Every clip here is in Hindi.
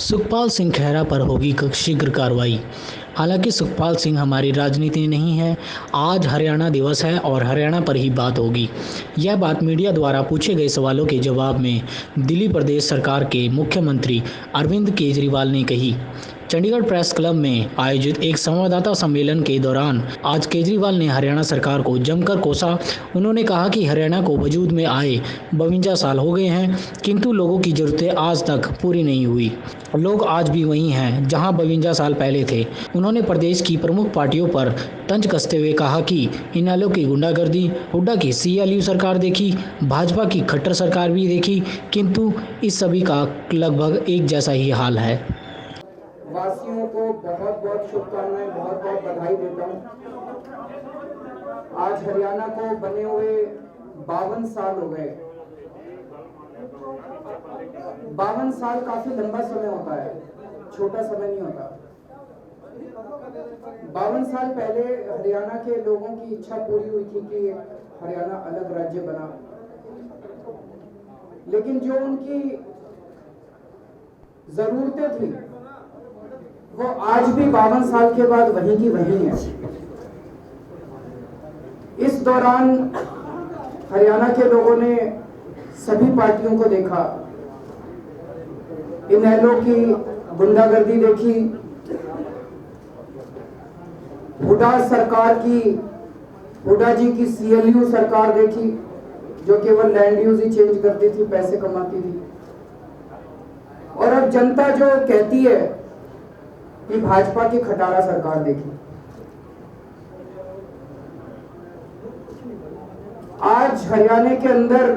सुखपाल सिंह खैरा पर होगी शीघ्र कार्रवाई। हालांकि सुखपाल सिंह हमारी राजनीति नहीं है। आज हरियाणा दिवस है और हरियाणा पर ही बात होगी। यह बात मीडिया द्वारा पूछे गए सवालों के जवाब में दिल्ली प्रदेश सरकार के मुख्यमंत्री अरविंद केजरीवाल ने कही। चंडीगढ़ प्रेस क्लब में आयोजित एक संवाददाता सम्मेलन के दौरान आज केजरीवाल ने हरियाणा सरकार को जमकर कोसा। उन्होंने कहा कि हरियाणा को वजूद में आए 52 साल हो गए हैं, किंतु लोगों की जरूरतें आज तक पूरी नहीं हुई। लोग आज भी वही हैं जहां 52 साल पहले थे। उन्होंने प्रदेश की प्रमुख पार्टियों पर तंज कसते हुए कहा कि इनेलो की गुंडागर्दी, हुड्डा की CLU सरकार देखी, भाजपा की खट्टर सरकार भी देखी, किंतु इस सभी का लगभग एक जैसा ही हाल है। वासियों को बहुत बहुत शुभकामनाएं, बहुत बहुत बधाई देता हूँ। आज हरियाणा को बने हुए 52 साल हो गए। 52 साल काफी लंबा समय होता है, छोटा समय नहीं होता। 52 साल पहले हरियाणा के लोगों की इच्छा पूरी हुई थी कि हरियाणा अलग राज्य बना, लेकिन जो उनकी जरूरतें थी वो आज भी 52 साल के बाद वहीं की वहीं है। इस दौरान हरियाणा के लोगों ने सभी पार्टियों को देखा। इनेलो की गुंडागर्दी देखी, हुड्डा जी की CLU सरकार देखी, जो केवल लैंड यूज ही चेंज करती थी, पैसे कमाती थी। और अब जनता जो कहती है कि भाजपा की खटारा सरकार देखी। आज हरियाणा के अंदर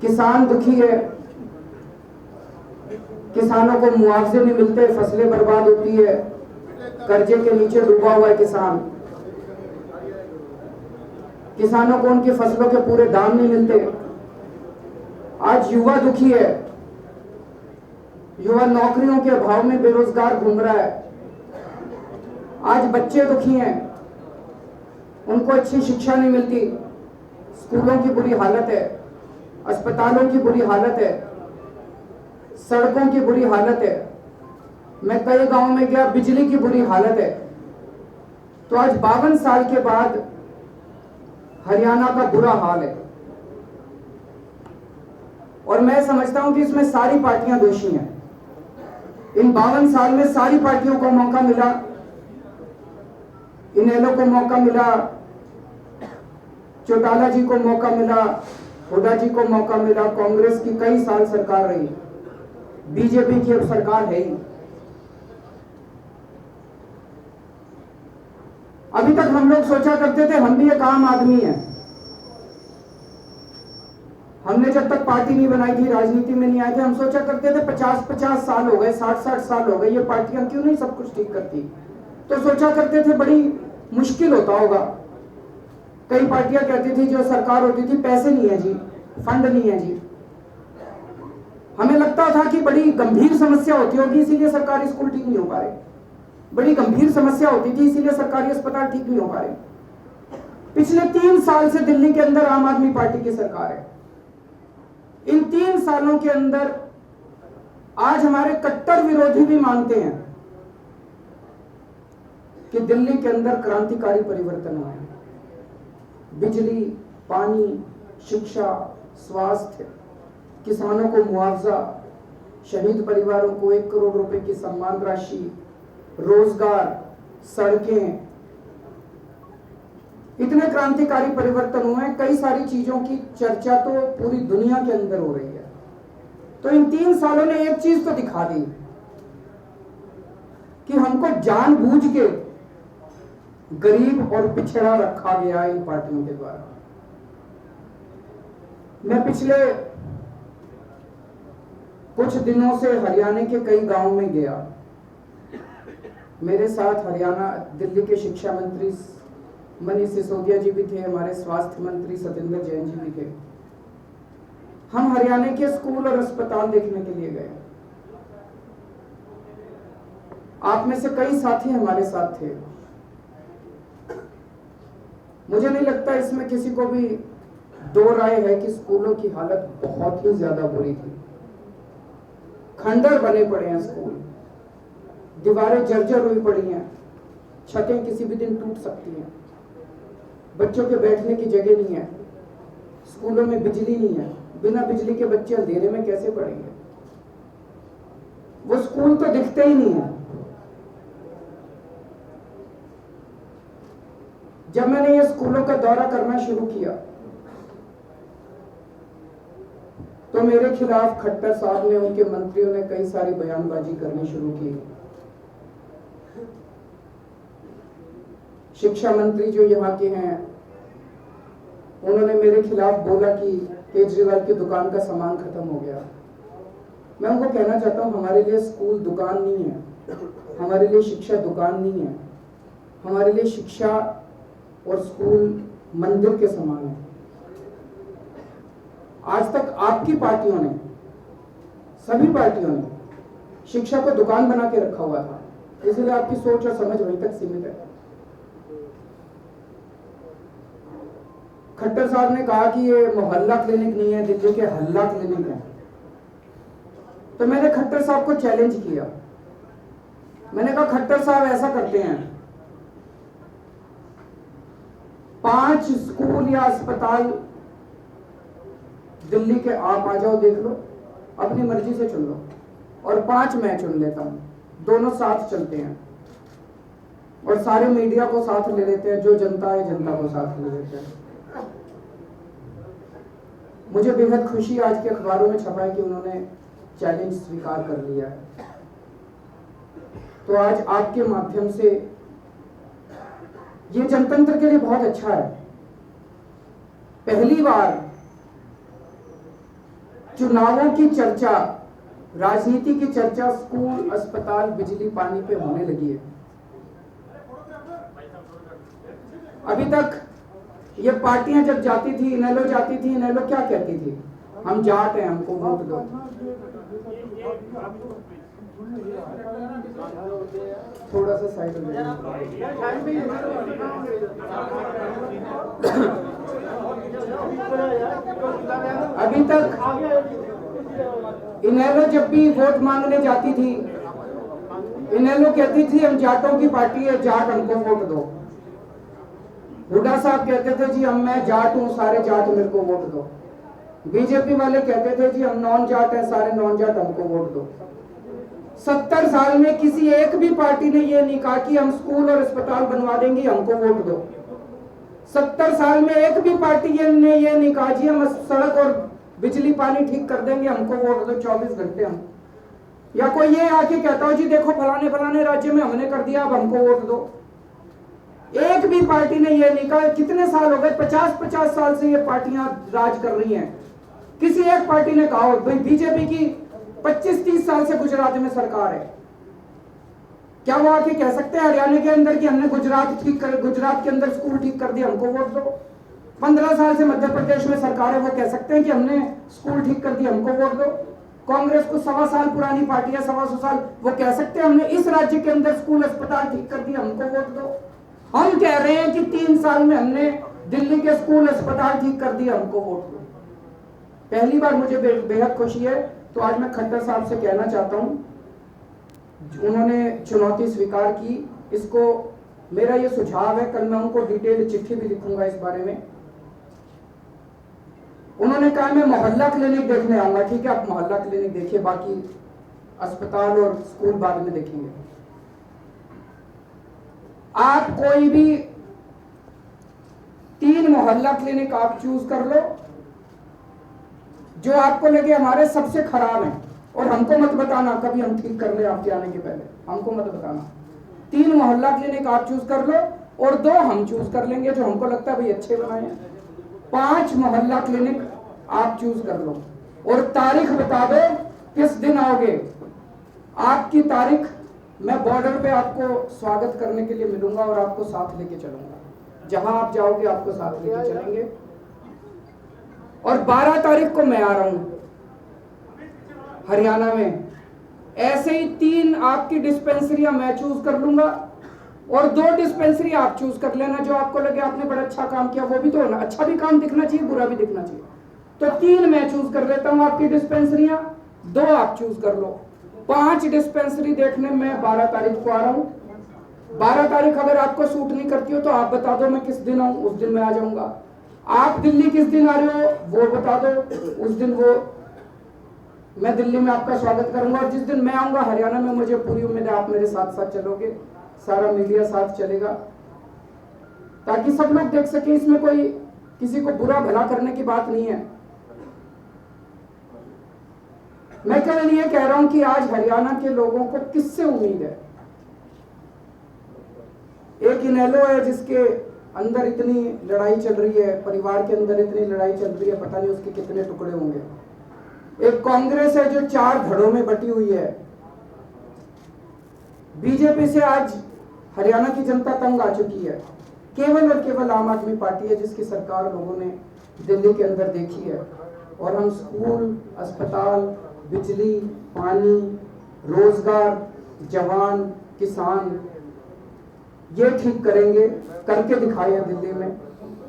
किसान दुखी है, किसानों को मुआवजे नहीं मिलते, फसलें बर्बाद होती है, कर्जे के नीचे डूबा हुआ है किसान। किसानों को उनकी फसलों के पूरे दाम नहीं मिलते। आज युवा दुखी है, युवा नौकरियों के अभाव में बेरोजगार घूम रहा है। आज बच्चे दुखी हैं, उनको अच्छी शिक्षा नहीं मिलती, स्कूलों की बुरी हालत है, अस्पतालों की बुरी हालत है, सड़कों की बुरी हालत है। मैं कई गांव में गया, बिजली की बुरी हालत है। तो आज 52 साल के बाद हरियाणा का बुरा हाल है। और मैं समझता हूं कि इसमें सारी पार्टियां दोषी हैं। इन 52 साल में सारी पार्टियों को मौका मिला, इनेलो को मौका मिला, चौटाला जी को मौका मिला, हुड्डा जी को मौका मिला। कांग्रेस की कई साल सरकार रही, बीजेपी की अब सरकार है ही। अभी तक हम लोग सोचा करते थे हम भी एक आम आदमी हैं। हमने जब तक पार्टी नहीं बनाई थी, राजनीति में नहीं आए थे, हम सोचा करते थे 50-50 साल हो गए, 60-60 साल हो गए, ये पार्टियां क्यों नहीं सब कुछ ठीक करती। तो सोचा करते थे बड़ी मुश्किल होता होगा। कई पार्टियां कहती थी, जो सरकार होती थी, पैसे नहीं है जी, फंड नहीं है जी। हमें लगता था कि बड़ी गंभीर समस्या होती होगी, इसीलिए सरकारी स्कूल ठीक नहीं हो पा रहे। बड़ी गंभीर समस्या होती थी, इसीलिए सरकारी अस्पताल ठीक नहीं हो पा रहे। पिछले 3 साल से दिल्ली के अंदर आम आदमी पार्टी की सरकार है। इन 3 सालों के अंदर आज हमारे कट्टर विरोधी भी मानते हैं कि दिल्ली के अंदर क्रांतिकारी परिवर्तन हुआ है। बिजली, पानी, शिक्षा, स्वास्थ्य, किसानों को मुआवजा, शहीद परिवारों को 1 करोड़ रुपए की सम्मान राशि, रोजगार, सड़कें, इतने क्रांतिकारी परिवर्तन हुए हैं। कई सारी चीजों की चर्चा तो पूरी दुनिया के अंदर हो रही है। तो इन 3 सालों ने एक चीज तो दिखा दी कि हमको जानबूझ के गरीब और पिछड़ा रखा गया इन पार्टियों के द्वारा। मैं पिछले कुछ दिनों से हरियाणा के कई गांवों में गया। मेरे साथ दिल्ली के शिक्षा मंत्री मनीष सिसोदिया जी भी थे, हमारे स्वास्थ्य मंत्री सतेंद्र जैन जी भी थे। हम हरियाणा के स्कूल और अस्पताल देखने के लिए गए। आप में से कई साथी हमारे साथ थे। मुझे नहीं लगता इसमें किसी को भी दो राय है कि स्कूलों की हालत बहुत ही ज्यादा बुरी थी। खंडर बने पड़े हैं स्कूल, दीवारें जर्जर हुई पड़ी हैं, छतें किसी भी दिन टूट सकती हैं, बच्चों के बैठने की जगह नहीं है, स्कूलों में बिजली नहीं है, बिना बिजली के बच्चे अंधेरे में कैसे पढ़ेंगे? वो स्कूल तो दिखते ही नहीं है। जब मैंने ये स्कूलों का दौरा करना शुरू किया तो मेरे खिलाफ खट्टर साहब ने, उनके मंत्रियों ने कई सारी बयानबाजी करनी शुरू की। शिक्षा मंत्री जो यहाँ के हैं, उन्होंने मेरे खिलाफ बोला कि केजरीवाल की दुकान का सामान खत्म हो गया। मैं उनको कहना चाहता हूँ, हमारे लिए स्कूल दुकान नहीं है, हमारे लिए शिक्षा दुकान नहीं है, हमारे लिए शिक्षा और स्कूल मंदिर के समान है। आज तक आपकी पार्टियों ने, सभी पार्टियों ने शिक्षा को दुकान बना के रखा हुआ था, इसलिए आपकी सोच और समझ वहीं तक सीमित है। खट्टर साहब ने कहा कि ये मोहल्ला क्लिनिक नहीं है, दिल्ली के हल्ला क्लिनिक है। तो मैंने खट्टर साहब को चैलेंज किया। मैंने कहा, खट्टर साहब ऐसा करते हैं, 5 स्कूल या अस्पताल दिल्ली के आप आ जाओ, देख लो, अपनी मर्जी से चुन लो, और 5 मैं चुन लेता हूं, दोनों साथ चलते हैं और सारे मीडिया को साथ ले लेते हैं, जो जनता है जनता को साथ ले लेते हैं। मुझे बेहद खुशी आज के अखबारों में छपा है कि उन्होंने चैलेंज स्वीकार कर लिया है। तो आज आपके माध्यम से ये जनतंत्र के लिए बहुत अच्छा है। पहली बार चुनावों की चर्चा, राजनीति की चर्चा स्कूल, अस्पताल, बिजली, पानी पे होने लगी है। अभी तक ये पार्टियां जब जाती थी, इनेलो जाती थी, इनेलो क्या कहती थी? हम जाट हैं, हमको वोट दो। थोड़ा सा साइड हो जाए। अभी तक इनेलो जब भी वोट मांगने जाती थी, इनेलो कहती थी हम जाटों की पार्टी है, जाट हमको वोट दो। हुड्डा साहब कहते थे जी मैं जाट हूं, सारे जाट मेरे को वोट दो। बीजेपी वाले कहते थे जी हम नॉन जाट हैं, सारे नॉन जाट हमको वोट दो। 70 साल में किसी एक भी पार्टी ने ये नहीं कहा कि हम स्कूल और अस्पताल बनवा देंगे, हमको वोट दो। 70 साल में एक भी पार्टी ने ये नहीं कहा जी हम सड़क और बिजली पानी ठीक कर देंगे, हमको वोट दो 24 घंटे हम। या कोई ये आके कहता हो जी देखो फलाने फलाने राज्य में हमने कर दिया, अब हमको वोट दो। एक भी पार्टी ने ये नहीं कहा। कितने साल हो गए? 50-50 साल से ये पार्टियां राज कर रही हैं। किसी एक पार्टी ने कहा हो? बीजेपी की 25-30 साल से गुजरात में सरकार है, क्या वो आके कह सकते हैं हरियाणा के अंदर कि हमने गुजरात के अंदर स्कूल ठीक कर दिया, हमको वोट दो? 15 साल से मध्य प्रदेश में सरकार है, वो कह सकते हैं कि हमने स्कूल ठीक कर दिया, हमको वोट दो? कांग्रेस को 1.25 साल पुरानी पार्टी है, 1.25 साल, वो कह सकते हैं हमने इस राज्य के अंदर स्कूल अस्पताल ठीक कर दिया, हमको वोट दो? हम कह रहे हैं कि 3 साल में हमने दिल्ली के स्कूल अस्पताल ठीक कर दिया, हमको वोट दो। पहली बार मुझे बेहद खुशी है। तो आज मैं खट्टर साहब से कहना चाहता हूं, उन्होंने चुनौती स्वीकार की, इसको मेरा ये सुझाव है, कल मैं उनको डिटेल चिट्ठी भी लिखूंगा इस बारे में। उन्होंने कहा मैं मोहल्ला क्लिनिक देखने आऊंगा। ठीक है, आप मोहल्ला क्लिनिक देखिए, बाकी अस्पताल और स्कूल बाद में देखेंगे। आप कोई भी 3 मोहल्ला क्लिनिक आप चूज कर लो जो आपको लगे हमारे सबसे खराब हैं, और हमको मत बताना कभी हम ठीक कर ले आपके आने के पहले, हमको मत बताना। 3 मोहल्ला क्लिनिक आप चूज कर लो और 2 हम चूज कर लेंगे जो हमको लगता है भाई अच्छे बनाए हैं। 5 मोहल्ला क्लिनिक आप चूज कर लो और तारीख बता दो किस दिन आओगे। आपकी तारीख मैं बॉर्डर पे आपको स्वागत करने के लिए मिलूंगा और आपको साथ लेके चलूंगा। जहां आप जाओगे आपको साथ लेके चलेंगे। और 12 तारीख को मैं आ रहा हूं हरियाणा में। ऐसे ही 3 आपकी डिस्पेंसरियां मैं चूज कर लूंगा और 2 डिस्पेंसरी आप चूज कर लेना जो आपको लगे आपने बड़ा अच्छा काम किया। वो भी तो होना, अच्छा भी काम दिखना चाहिए, बुरा भी दिखना चाहिए। तो 3 मैं चूज कर लेता हूं आपकी डिस्पेंसरियां, 2 आप चूज कर लो। 5 डिस्पेंसरी देखने मैं 12 तारीख को आ रहा हूँ। 12 तारीख अगर आपको सूट नहीं करती हो तो आप बता दो मैं किस दिन आऊं, उस दिन मैं आ जाऊंगा। आप दिल्ली किस दिन आ रहे हो वो बता दो, उस दिन वो मैं दिल्ली में आपका स्वागत करूंगा। और जिस दिन मैं आऊंगा हरियाणा में, मुझे पूरी उम्मीद है आप मेरे साथ साथ चलोगे, सारा मीडिया साथ चलेगा, ताकि सब लोग देख सके। इसमें कोई किसी को बुरा भला करने की बात नहीं है। मैं केवल ये कह रहा हूं कि आज हरियाणा के लोगों को किससे उम्मीद है? एक इनेलो है जिसके अंदर इतनी लड़ाई चल रही है, परिवार के अंदर इतनी लड़ाई चल रही है, पता नहीं उसके कितने टुकड़े होंगे। एक कांग्रेस है जो 4 धड़ों में बटी हुई है। बीजेपी से आज हरियाणा की जनता तंग आ चुकी है। केवल और केवल आम आदमी पार्टी है जिसकी सरकार लोगों ने दिल्ली के अंदर देखी है। और हम स्कूल, अस्पताल, बिजली, पानी, रोजगार, जवान, किसान ये ठीक करेंगे, करके दिखाए हैं दिल्ली में।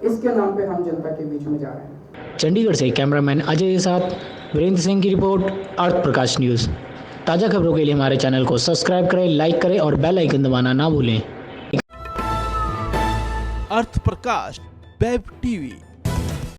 इसके नाम पे हम जनता के बीच में जा रहे हैं। चंडीगढ़ से कैमरामैन अजय के साथ वीरेंद्र सिंह की रिपोर्ट, अर्थ प्रकाश न्यूज़। ताज़ा खबरों के लिए हमारे चैनल को सब्सक्राइब करें, लाइक करें और बेल आइकन दबाना ना भूलें। अर्थ प्रकाश वेब टीवी।